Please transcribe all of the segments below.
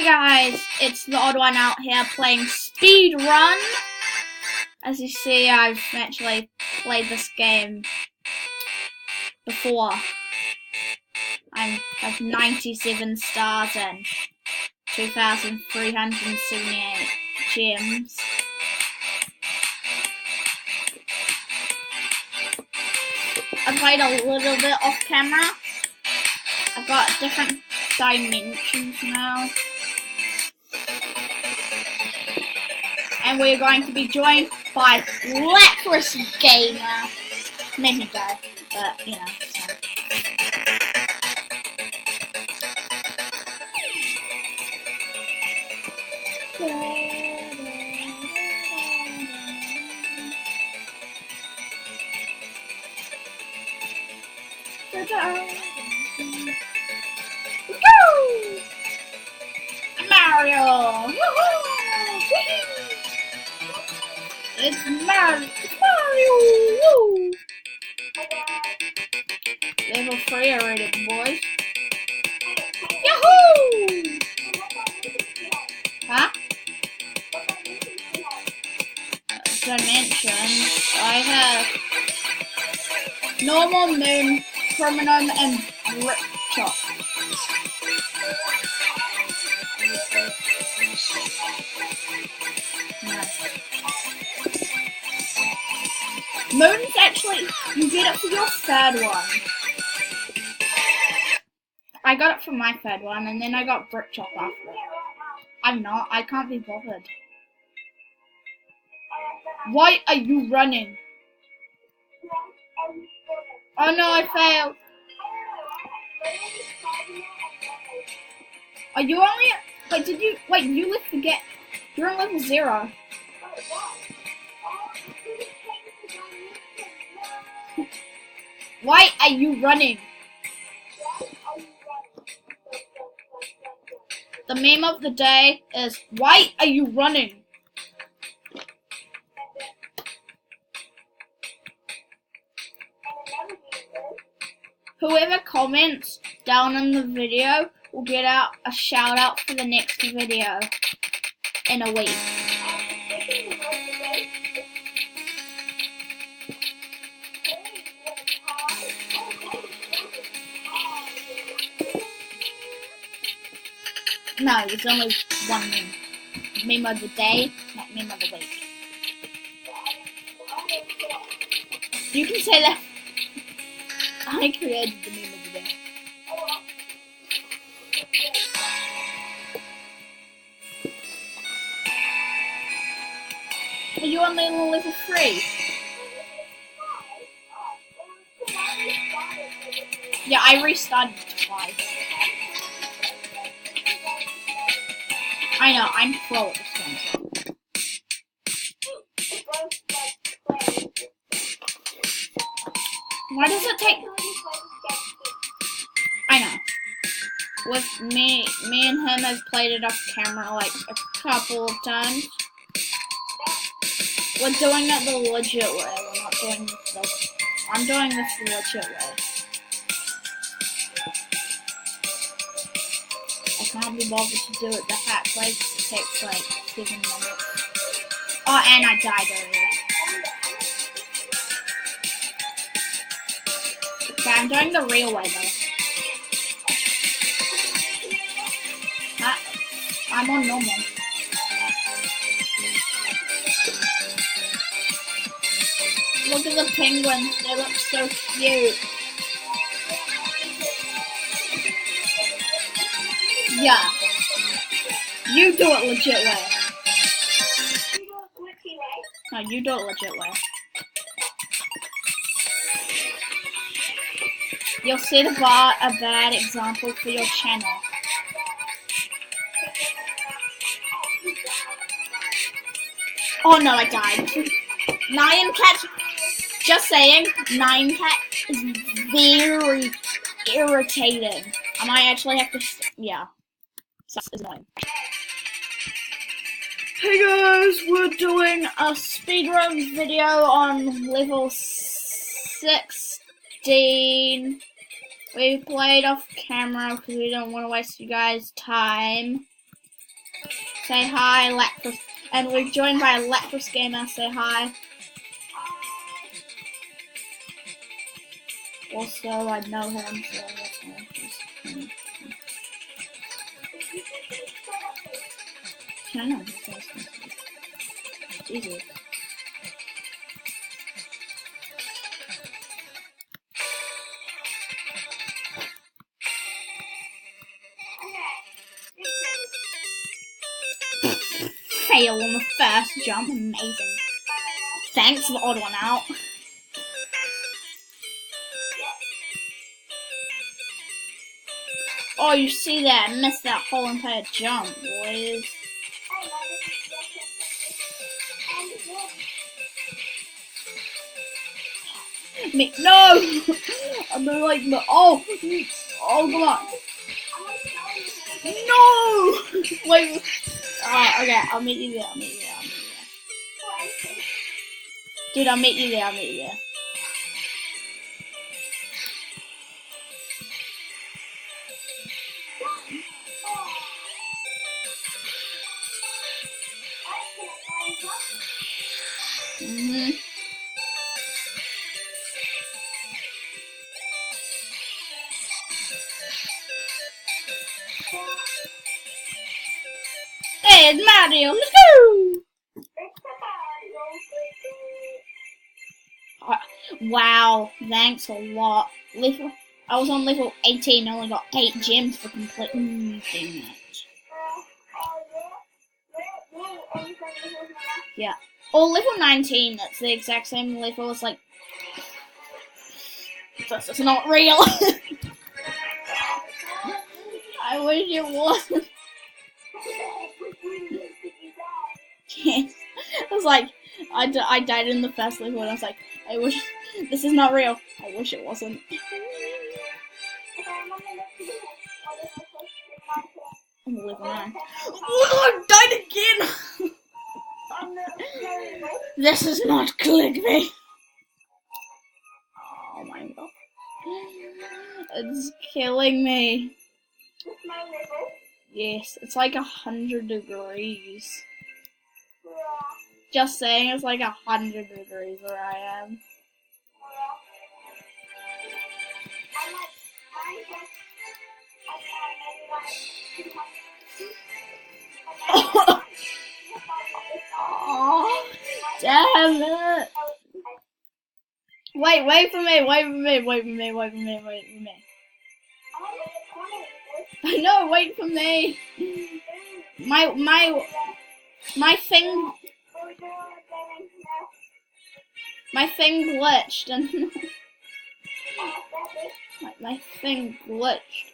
guys, it's the odd one out here playing speed run. As you see, I've actually played this game before. I have 97 stars and 2,378 gems. I played a little bit off camera. I've got different dimensions now. And we're going to be joined by Lapras Gamer. Maybe die, but you know. Let's go! Mario! It's Mario! Woo! Level 3 already, boys. Yahoo! Huh? Dimensions. I have normal, moon, criminal, and brick chop. Moon's actually, you get it for your third one. I got it for my third one, and then I got brick chop after it. I can't be bothered. Why are you running? Oh no, I failed. Are you only, you live to get, you're on level 0. Why are you running? The meme of the day is, why are you running? Whoever comments down in the video will get out a shout out for the next video in a week. No, there's only one meme. Meme of the day, not meme of the week. You can say that I created the meme of the day. Are you only on level 3? Yeah, I restarted twice. I know, I'm pro at this game. Why does it take... I know. With me and him have played it off camera like a couple of times. We're doing it the legit way. We're not doing this. I'm doing this the legit way. I can't be bothered to do it the hack way because it takes like 7 minutes. Oh, and I died already. Okay, I'm doing the real way though. I'm on normal. Look at the penguins, they look so cute. Yeah. You do it legit way. No, you do it legit way. You'll set a bad example for your channel. Oh no, I died. Nyan Cat, just saying, Nyan Cat is very irritating. I might actually have to, yeah. That's annoying. Hey guys, we're doing a speedrun video on level 16. We played off camera because we don't want to waste you guys' time. Say hi, lapras. And we're joined by a lapras gamer. Say hi. Also, I know him, so that's why I know. Jesus. Fail on the first jump. Amazing. Thanks for the odd one out. Oh, you see that? I missed that whole entire jump, boys. Me, no! I'm like, oh, come on. No! Wait. Okay, I'll meet you there. Dude, I'll meet you there. Hey, it's Mario. Let's go! Wow, thanks a lot. I was on level 18 and only got 8 gems for completing it. Yeah. Or level 19, that's the exact same level. It's like, this is not real. I wish it was. Yes. I was like, I died in the first level and I was like, I wish, this is not real. I wish it wasn't. I'm level 9. Oh, I died again! This is not clickbait. Oh my god. It's killing me. Yes, it's like 100 degrees. Just saying, it's like 100 degrees where I am. Oh, damn it! Wait for me. I know, wait for me. My thing glitched and my thing glitched.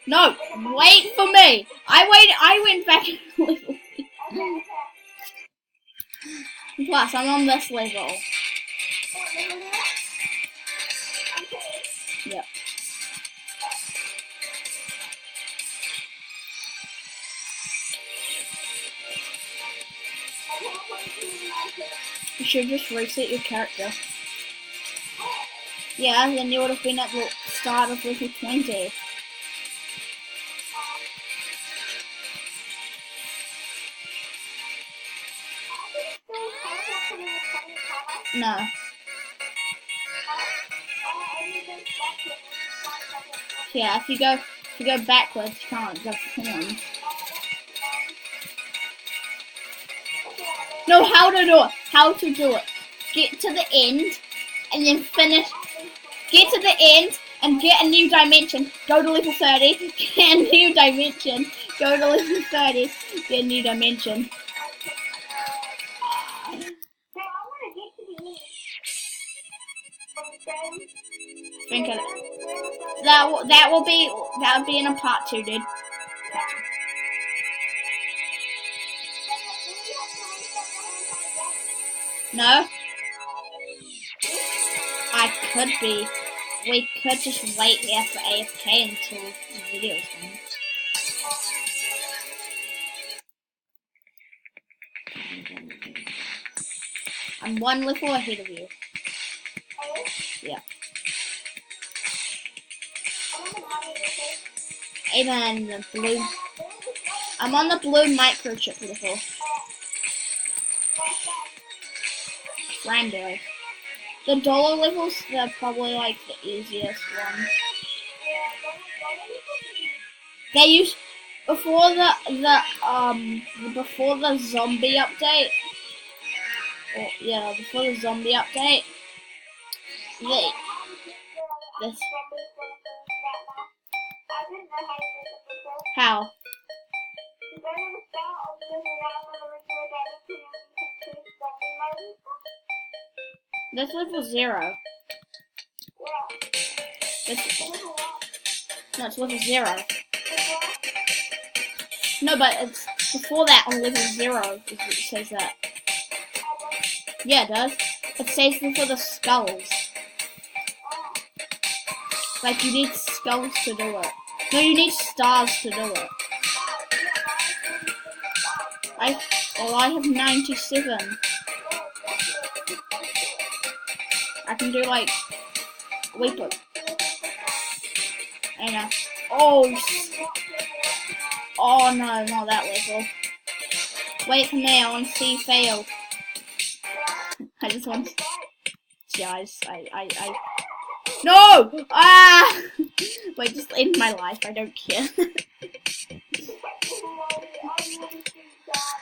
No, wait for me. I went back a level. Plus, I'm on this level. Yep. You should just reset your character. Yeah, then you would have been at the start of level 20. No. Yeah, if you go backwards, you can't go forward. No, how to do it. Get to the end, and then finish. Get to the end, and get a new dimension. Go to level 30, get a new dimension. Go to level 30, get a new dimension. Think of it. That would be in a part 2, dude. No? I could be. We could just wait here for AFK until the video is done. I'm one level ahead of you. Yeah. Even the blue. I'm on the blue microchip level. Rando. The dollar levels, they're probably like the easiest one. They use before the zombie update. Or, yeah, before the zombie update. This. How? This level 0. No, it's level 0. No, but it's before that on level 0. It says that. Yeah, it does. It says them for the skulls. Like you need skulls to do it. No, you need stars to do it. I have 97. I can do like Weeper. I know. Oh no, not that level. Wait for me, I want to see you fail. I just want to... Guys, No! Ah! Wait, just end my life, I don't care.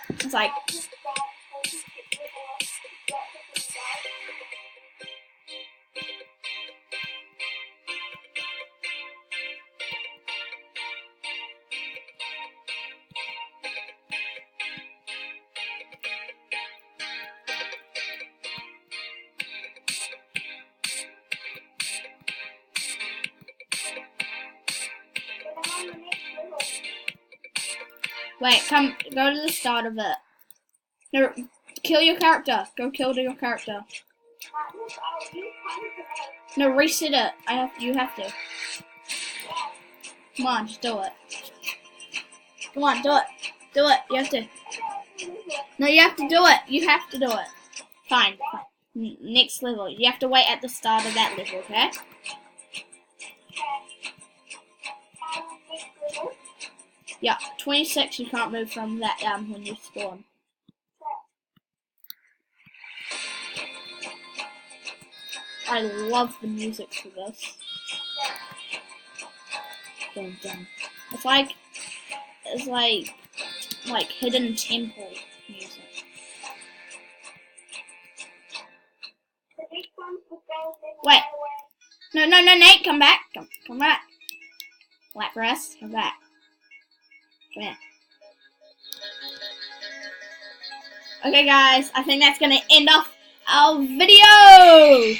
It's like... Wait, come, go to the start of it. No, kill your character. Go kill your character. No, reset it. You have to. Come on, just do it. Come on, do it. Do it. You have to. No, you have to do it. You have to do it. Fine. Next level. You have to wait at the start of that level, okay? Yeah, 26 you can't move from that when you spawn. I love the music for this. Dun, dun. It's like hidden temple music. Wait. No, Nate, come back. Come back. Lapras, come back. Come here. Okay, guys, I think that's gonna end off our video.